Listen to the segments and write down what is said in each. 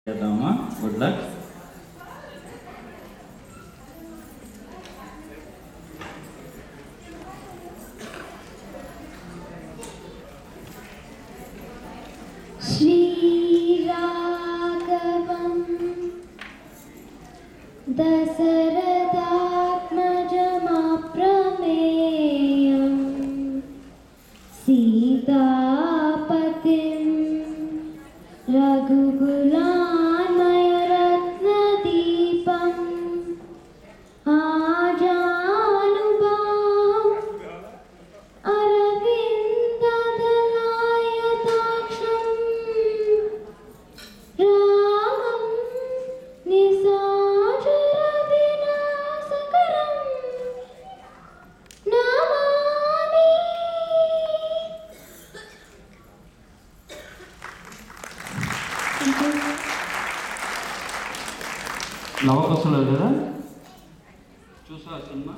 చేద్దామా? Good luck. శ్రీరాఘవం దశరథాత్మజమప్రమేయం సీతాపతిం రఘుకులాన్మయరత్నదీపం ఆజానుబాహుం అరవిందదలాయతాక్షం రామం నిశాచరవినాశకరం నమామి. నవకసలు కదా చూసావా సినిమా?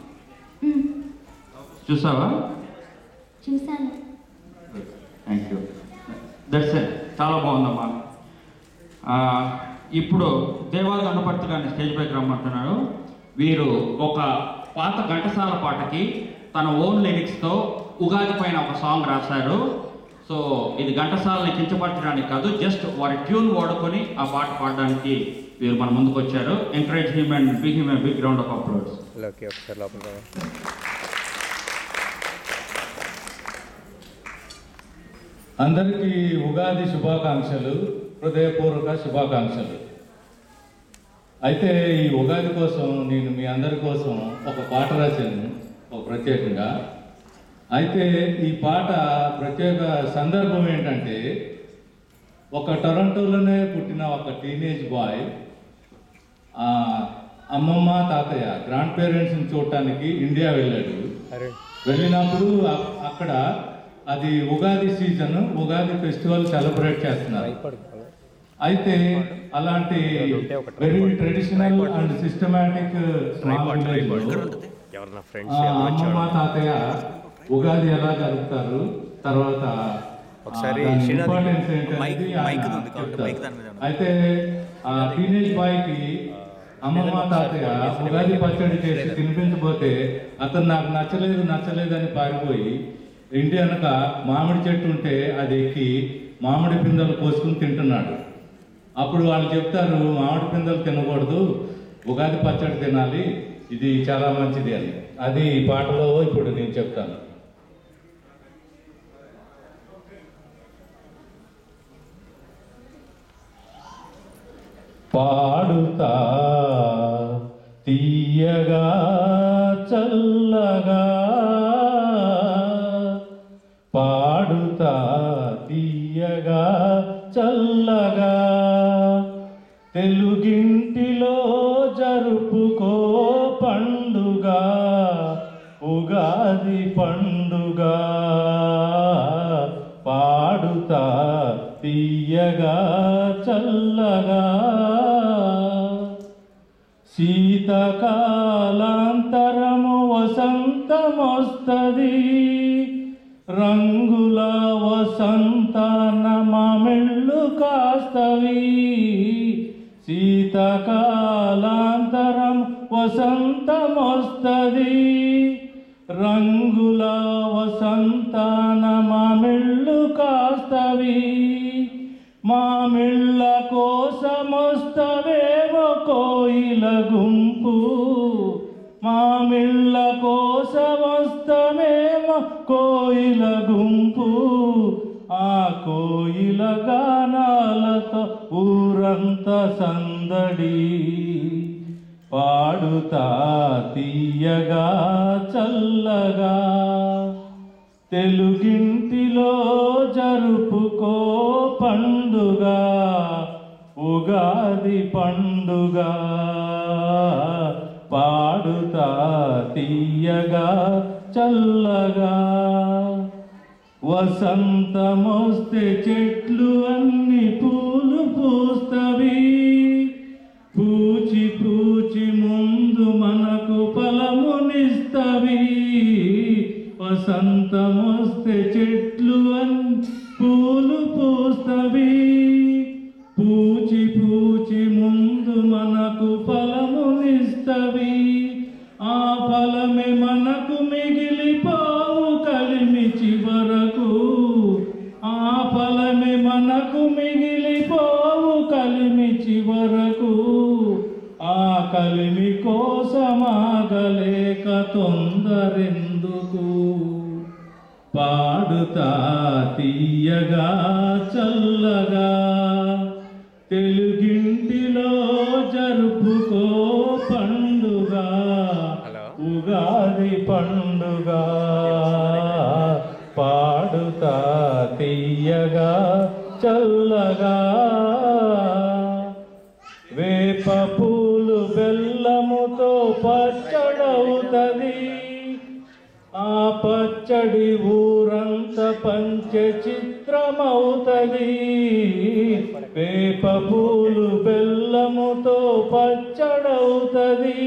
చూసావా? చూశాను. Thank you. That's it. చాలా బాగుందమ్మా. ఇప్పుడు దేవాల గణపతి గారిని స్టేజ్ పైకి రమ్మంటున్నారు. వీరు ఒక పాత ఘంటసాల పాటకి తన ఓన్ లిరిక్స్తో ఉగాది పైన ఒక సాంగ్ రాశారు. సో ఇది ఘంటసాలని కించపరచడానికి కాదు, జస్ట్ వారి ట్యూన్ వాడుకొని ఆ పాట పాడడానికి వీరు మన ముందుకు వచ్చారు. Encourage him and give him a big round of applause. అందరికీ ఉగాది శుభాకాంక్షలు, హృదయపూర్వక శుభాకాంక్షలు. అయితే ఈ ఉగాది కోసం నేను మీ అందరి కోసం ఒక పాట రాశాను, ఒక ప్రత్యేకంగా. అయితే ఈ పాట ప్రత్యేక సందర్భం ఏంటంటే, ఒక టొరంటోలోనే పుట్టిన ఒక టీనేజ్ బాయ్ అమ్మమ్మ తాతయ్య గ్రాండ్ పేరెంట్స్ని చూడటానికి ఇండియా వెళ్ళాడు. వెళ్ళినప్పుడు అక్కడ అది Ugadi season, Ugadi festival celebrate చేస్తున్నారు. అయితే అలాంటి వెరీ ట్రెడిషనల్ అండ్ సిస్టమాటిక్ అమ్మమ్మ తాతయ్య ఉగాది ఎలా జరుపుతారు, తర్వాత ఇంపార్టెన్స్ ఏంటనేది అయితే ఆ టీనేజ్ బాయ్కి అమ్మమ్మ తాతయ్య ఉగాది పచ్చడి చేసి తినిపించబోతే అతను నాకు నచ్చలేదు అని పారిపోయి ఇంటి వెనక మామిడి చెట్టు ఉంటే అది ఎక్కి మామిడి పిందెలు కోసుకుని తింటున్నాడు. అప్పుడు వాళ్ళు చెప్తారు, మామిడి పిందెలు తినకూడదు, ఉగాది పచ్చడి తినాలి, ఇది చాలా మంచిది అని. అది ఈ పాటలో ఇప్పుడు నేను చెప్తాను. పాడుతా తీయగా చల్లగా, పాడుతా తీయగా చల్లగా, తెలుగింటిలో జరుపుకో పండుగ, ఉగాది పండుగ. పాడుతా తీయగా చల్లగా, శీతకాలాంతరము వసంతమొస్తది, రంగుల వసంతాన మామిళ్ళు కాస్తవి. శీతకాలాంతరం వసంతమొస్తది, రంగుల వసంతాన మామిళ్ళు కాస్తవి. మామిళ్ళ కోసమొస్తవేమో కోయిల గుంపు, మామిళ్ళ కోసమొస్తవేమో కోయిల గుంపు. ఆ కోయిల గానాలతో ఊరంతా సందడి, పాడుతా తీయగా చల్లగా, తెలుగింటిలో జరుపుకో పండుగ, ఉగాది పండుగ. పాడుతా తీయగా చల్లగా, వసంతమొస్తే చెట్లు అన్ని పూలు పూస్తవి, పూచి పూచి ముందు మనకు ఫలమునిస్తవి. వసంతమొస్తే చెట్లు అన్ని పూలు పూస్తవి, పూచి పూచి చివరకు ఆ కలిమి కోసమాగలేక తొందరెందుకు పాడుతా తీయగా చల్లగా తెలుగింటిలో జరుపుకో పండుగ ఉగాది పండుగ పాడుతా తీయగా చల్లగా వేప పూలు బెల్లముతో పచ్చడవుతది ఆ పచ్చడి ఊరంత పంచ చిత్రమవుతది వేప పూలు బెల్లముతో పచ్చడవుతది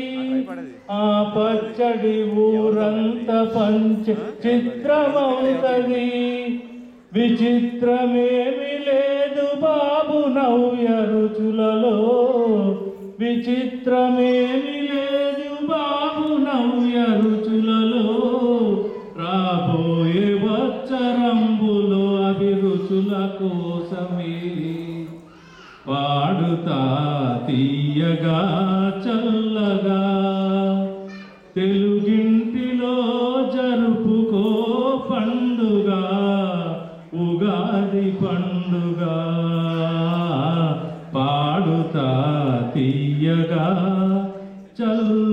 ఆ పచ్చడి ఊరంత పంచ చిత్రమవుతది విచిత్రమేమి లేదు బాబు నవ్య రుచులలో విచిత్రమేమి లేదు బాబు నవ్య రుచులలో రాబోయే వచ్చరంబులో అభిరుచుల కోసమే పాడుతా తీయగా చల్లగా తెలుగింటిలో జరుపుకో పండుగ ఉగాది పండుగ పాడుతా తీయగా చల్ల